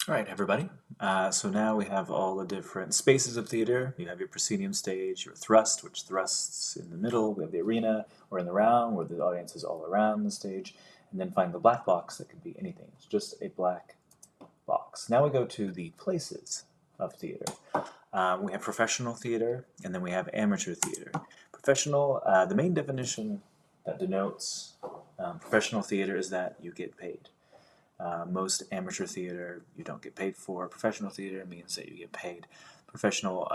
All right, everybody. So now we have all the different spaces of theater. You have your proscenium stage, your thrust, which thrusts in the middle. We have the arena, or in the round, where the audience is all around the stage. And then find the black box that could be anything. It's just a black box. Now we go to the places of theater. We have professional theater, and then we have amateur theater. Professional, the main definition that denotes professional theater is that you get paid. Most amateur theater you don't get paid for. Professional theater means that you get paid. Professional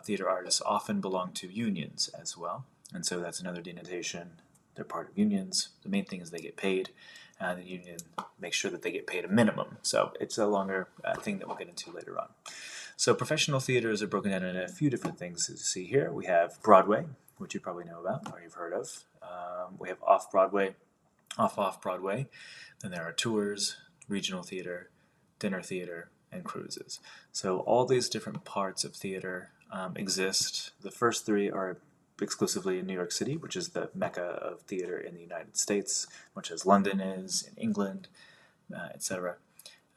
theater artists often belong to unions as well, and so that's another denotation. They're part of unions. The main thing is they get paid. The union makes sure that they get paid a minimum. So it's a longer thing that we'll get into later on. So professional theaters are broken down into a few different things. As you see here, we have Broadway, which you probably know about or you've heard of. We have off-Broadway, off-Broadway. Then there are tours, regional theater, dinner theater, and cruises. So all these different parts of theater exist. The first three are exclusively in New York City, which is the mecca of theater in the United States, much as London is in England, etc.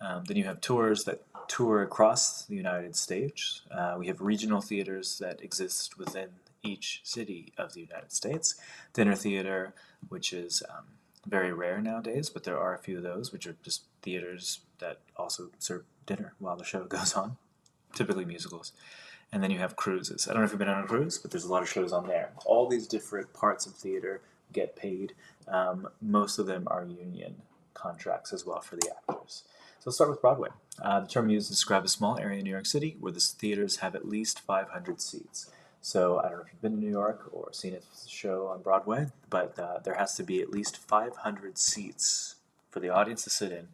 Then you have tours that tour across the United States. We have regional theaters that exist within each city of the United States. Dinner theater, which is very rare nowadays, but there are a few of those, which are just theaters that also serve dinner while the show goes on, typically musicals. And then you have cruises. I don't know if you've been on a cruise, but there's a lot of shows on there. All these different parts of theater get paid. Most of them are union contracts as well for the actors. So let's start with Broadway. The term used to describe a small area in New York City where the theaters have at least 500 seats. So I don't know if you've been to New York or seen a show on Broadway, but there has to be at least 500 seats for the audience to sit in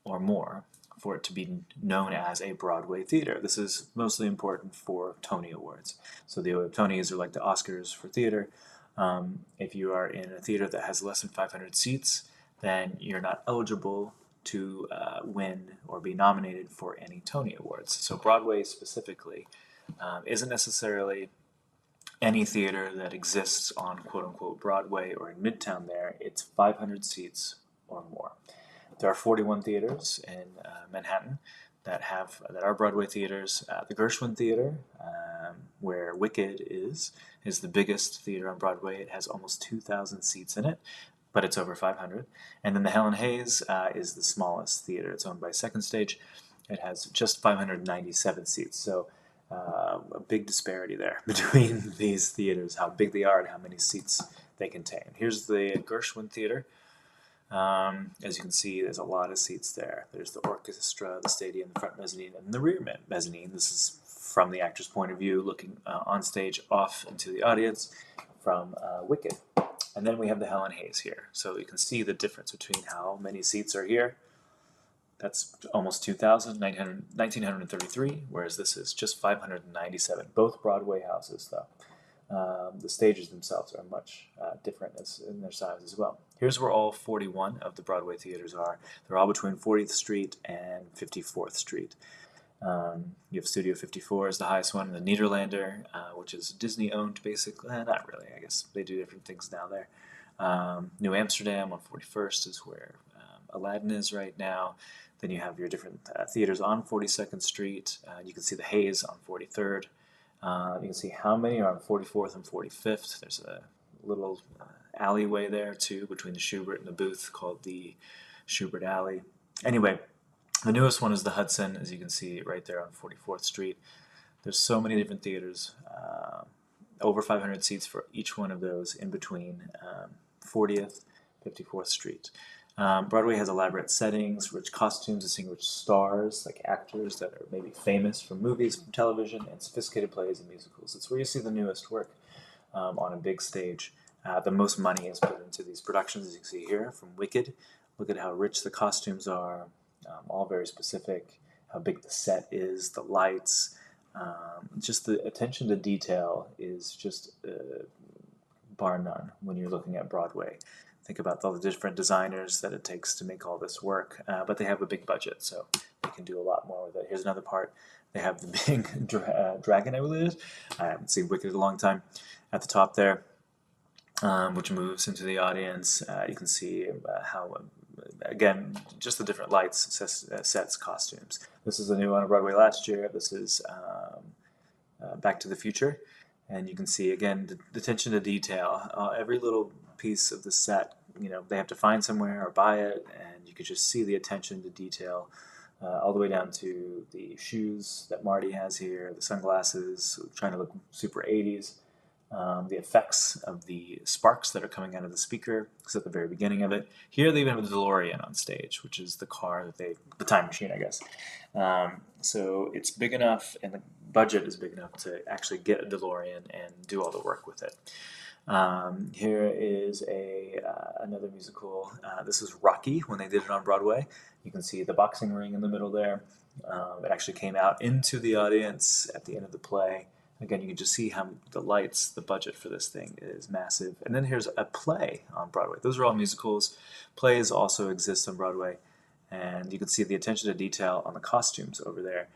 or more for it to be known as a Broadway theater. This is mostly important for Tony Awards. So the Tonys are like the Oscars for theater. If you are in a theater that has less than 500 seats, then you're not eligible to win or be nominated for any Tony Awards. So Broadway specifically isn't necessarily any theater that exists on quote-unquote Broadway or in Midtown there. It's 500 seats or more. There are 41 theaters in Manhattan that are Broadway theaters. The Gershwin Theater, where Wicked is the biggest theater on Broadway. It has almost 2,000 seats in it, but it's over 500. And then the Helen Hayes is the smallest theater. It's owned by Second Stage. It has just 597 seats. So a big disparity there between these theaters, how big they are and how many seats they contain. Here's the Gershwin Theater. As you can see, there's a lot of seats there. There's the orchestra, the stadium, the front mezzanine, and the rear mezzanine. This is from the actor's point of view, looking on stage off into the audience from Wicked. And then we have the Helen Hayes here. So you can see the difference between how many seats are here. That's almost 2,000, 1,933, whereas this is just 597. Both Broadway houses, though. The stages themselves are much different in their size as well. Here's where all 41 of the Broadway theaters are. They're all between 40th Street and 54th Street. You have Studio 54 is the highest one, the Nederlander, which is Disney-owned, basically. Not really, I guess. They do different things now there. New Amsterdam on 41st is where Aladdin is right now. Then you have your different theaters on 42nd Street. You can see the Hayes on 43rd. You can see how many are on 44th and 45th. There's a little alleyway there, too, between the Shubert and the Booth called the Shubert Alley. Anyway, the newest one is the Hudson, as you can see right there on 44th Street. There's so many different theaters, over 500 seats for each one of those in between 40th, 54th Street. Broadway has elaborate settings, rich costumes, distinguished stars, like actors that are maybe famous from movies, from television, and sophisticated plays and musicals. It's where you see the newest work on a big stage. The most money is put into these productions, as you can see here, from Wicked. Look at how rich the costumes are, all very specific, how big the set is, the lights. Just the attention to detail is just bar none when you're looking at Broadway. Think about all the different designers that it takes to make all this work, but they have a big budget, so they can do a lot more with it. Here's another part. They have the big dragon, I believe it is. I haven't seen Wicked in a long time. At the top there, which moves into the audience. You can see how, again, just the different lights, sets, costumes. This is a new one on Broadway last year. This is Back to the Future. And you can see, again, the attention to detail. Every little piece of the set, they have to find somewhere or buy it, and you could just see the attention to detail all the way down to the shoes that Marty has here, the sunglasses, trying to look super 80s. The effects of the sparks that are coming out of the speaker is at the very beginning of it. Here they even have a DeLorean on stage, which is the car that the time machine, I guess. So it's big enough, and the budget is big enough to actually get a DeLorean and do all the work with it. Here is another musical. This is Rocky, when they did it on Broadway. You can see the boxing ring in the middle there. It actually came out into the audience at the end of the play. Again, you can just see how the lights, the budget for this thing is massive. And then here's a play on Broadway. Those are all musicals. Plays also exist on Broadway. And you can see the attention to detail on the costumes over there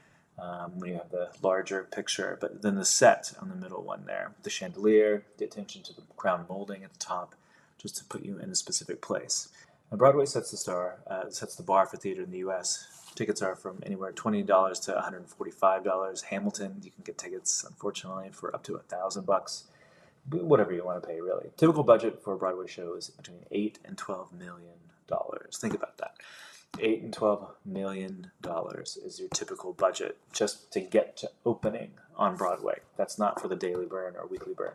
when you have the larger picture. But then the set on the middle one there, the chandelier, the attention to the crown molding at the top, just to put you in a specific place. And Broadway sets the bar for theater in the U.S. Tickets are from anywhere $20 to $145. Hamilton, you can get tickets, unfortunately, for up to $1,000. Whatever you want to pay, really. Typical budget for a Broadway show is between $8 and $12 million. Think about that. $8 and $12 million is your typical budget just to get to opening on Broadway. That's not for the daily burn or weekly burn.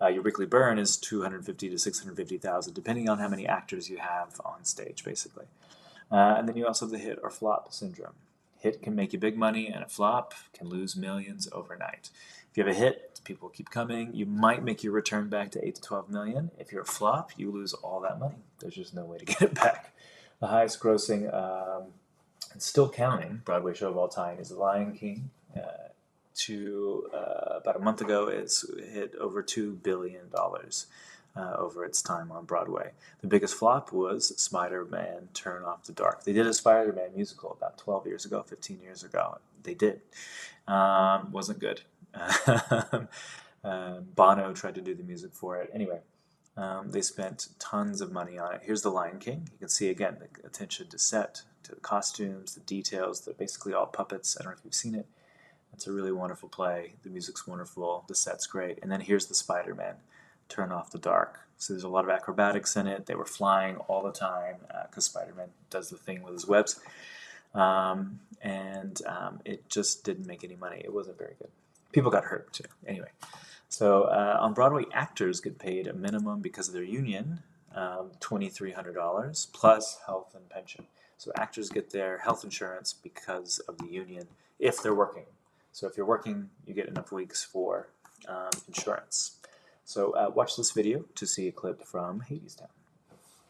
Your weekly burn is $250,000 to $650,000, depending on how many actors you have on stage, basically. And then you also have the hit or flop syndrome. Hit can make you big money, and a flop can lose millions overnight. If you have a hit, people keep coming. You might make your return back to $8 to $12 million. If you're a flop, you lose all that money. There's just no way to get it back. The highest grossing, and still counting, Broadway show of all time is The Lion King. About a month ago, it's hit over $2 billion. Over its time on Broadway. The biggest flop was Spider-Man Turn Off the Dark. They did a Spider-Man musical about 12 years ago, 15 years ago. They did. Wasn't good. Bono tried to do the music for it. Anyway, they spent tons of money on it. Here's The Lion King. You can see, again, the attention to set, to the costumes, the details. They're basically all puppets. I don't know if you've seen it. It's a really wonderful play. The music's wonderful. The set's great. And then here's the Spider-Man Turn Off the Dark. So there's a lot of acrobatics in it. They were flying all the time because Spider-Man does the thing with his webs. It just didn't make any money. It wasn't very good. People got hurt too. Anyway, so on Broadway, actors get paid a minimum because of their union, $2,300 plus health and pension. So actors get their health insurance because of the union if they're working. So if you're working, you get enough weeks for insurance. So watch this video to see a clip from Hadestown.